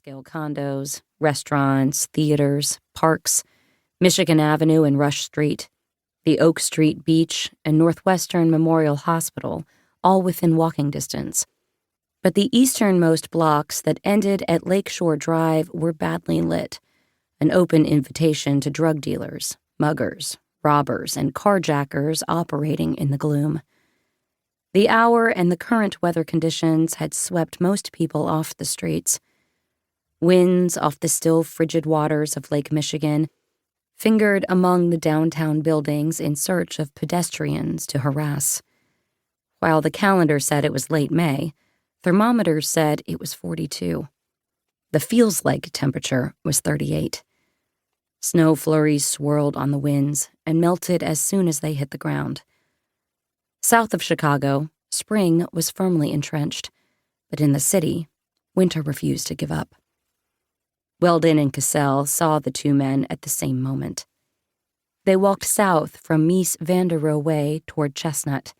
upscale condos, restaurants, theaters, parks, Michigan Avenue and Rush Street, the Oak Street Beach and Northwestern Memorial Hospital, all within walking distance. But the easternmost blocks that ended at Lakeshore Drive were badly lit, an open invitation to drug dealers, muggers, robbers, and carjackers operating in the gloom. The hour and the current weather conditions had swept most people off the streets. Winds off the still frigid waters of Lake Michigan fingered among the downtown buildings in search of pedestrians to harass. While the calendar said it was late May, thermometers said it was 42. The feels-like temperature was 38. Snow flurries swirled on the winds and melted as soon as they hit the ground. South of Chicago, spring was firmly entrenched, but in the city, winter refused to give up. Weldon and Cassell saw the two men at the same moment. They walked south from Mies van der Rohe Way toward Chestnut.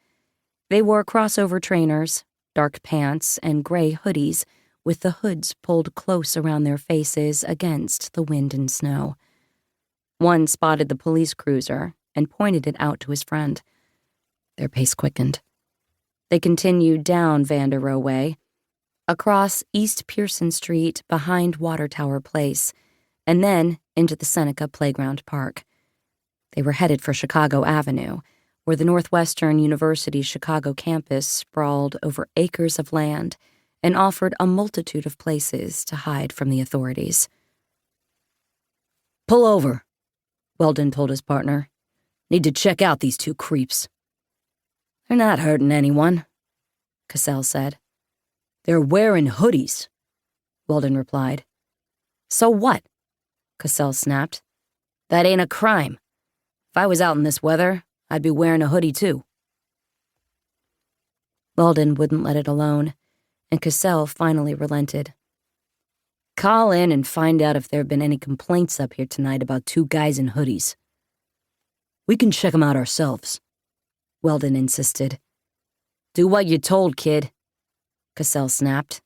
They wore crossover trainers, dark pants, and gray hoodies with the hoods pulled close around their faces against the wind and snow. One spotted the police cruiser and pointed it out to his friend. Their pace quickened. They continued down Van der Rohe Way, across East Pearson Street behind Water Tower Place, and then into the Seneca Playground Park. They were headed for Chicago Avenue, where the Northwestern University Chicago campus sprawled over acres of land and offered a multitude of places to hide from the authorities. "Pull over," Weldon told his partner. "Need to check out these two creeps." "They're not hurting anyone," Cassell said. "They're wearing hoodies," Weldon replied. "So what?" Cassell snapped. "That ain't a crime. If I was out in this weather, I'd be wearing a hoodie too." Weldon wouldn't let it alone, and Cassell finally relented. "Call in and find out if there have been any complaints up here tonight about two guys in hoodies." "We can check them out ourselves," Weldon insisted. "Do what you're told, kid," Cassell snapped.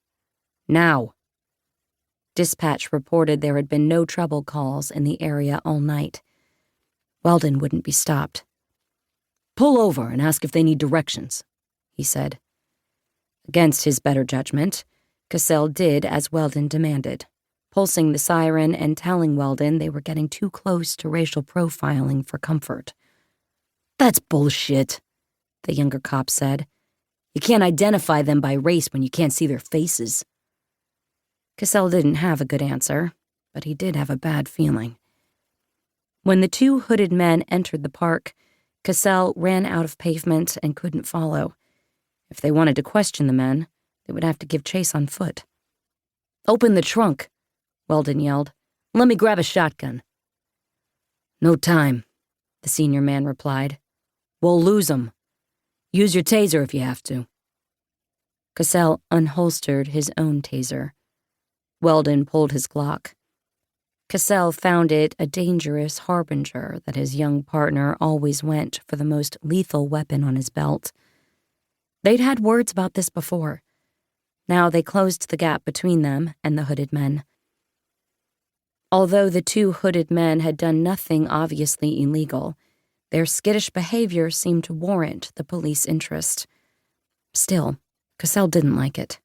"Now." Dispatch reported there had been no trouble calls in the area all night. Weldon wouldn't be stopped. "Pull over and ask if they need directions," he said. Against his better judgment, Cassell did as Weldon demanded, pulsing the siren and telling Weldon they were getting too close to racial profiling for comfort. "That's bullshit," the younger cop said. "You can't identify them by race when you can't see their faces." Cassell didn't have a good answer, but he did have a bad feeling. When the two hooded men entered the park, Cassell ran out of pavement and couldn't follow. If they wanted to question the men, they would have to give chase on foot. "Open the trunk," Weldon yelled. "Let me grab a shotgun." "No time," the senior man replied. "We'll lose them. Use your taser if you have to." Cassell unholstered his own taser. Weldon pulled his Glock. Cassell found it a dangerous harbinger that his young partner always went for the most lethal weapon on his belt. They'd had words about this before. Now they closed the gap between them and the hooded men. Although the two hooded men had done nothing obviously illegal, their skittish behavior seemed to warrant the police interest. Still, Cassell didn't like it.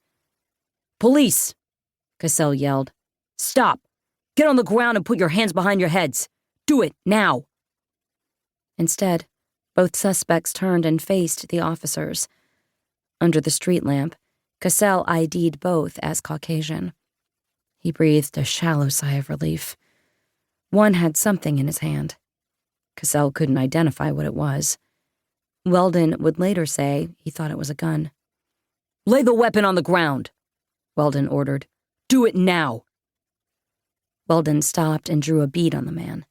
"Police!" Cassell yelled. "Stop! Get on the ground and put your hands behind your heads! Do it, now!" Instead, both suspects turned and faced the officers. Under the street lamp, Cassell ID'd both as Caucasian. He breathed a shallow sigh of relief. One had something in his hand. Cassell couldn't identify what it was. Weldon would later say he thought it was a gun. "Lay the weapon on the ground," Weldon ordered. "Do it now." Weldon stopped and drew a bead on the man.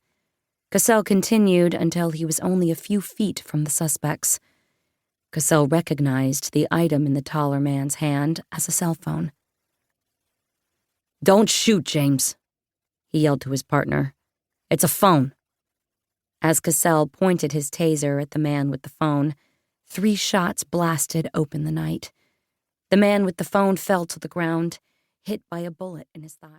Cassell continued until he was only a few feet from the suspects. Cassell recognized the item in the taller man's hand as a cell phone. "Don't shoot, James," he yelled to his partner. "It's a phone." As Cassell pointed his taser at the man with the phone, 3 shots blasted open the night. The man with the phone fell to the ground, hit by a bullet in his thigh.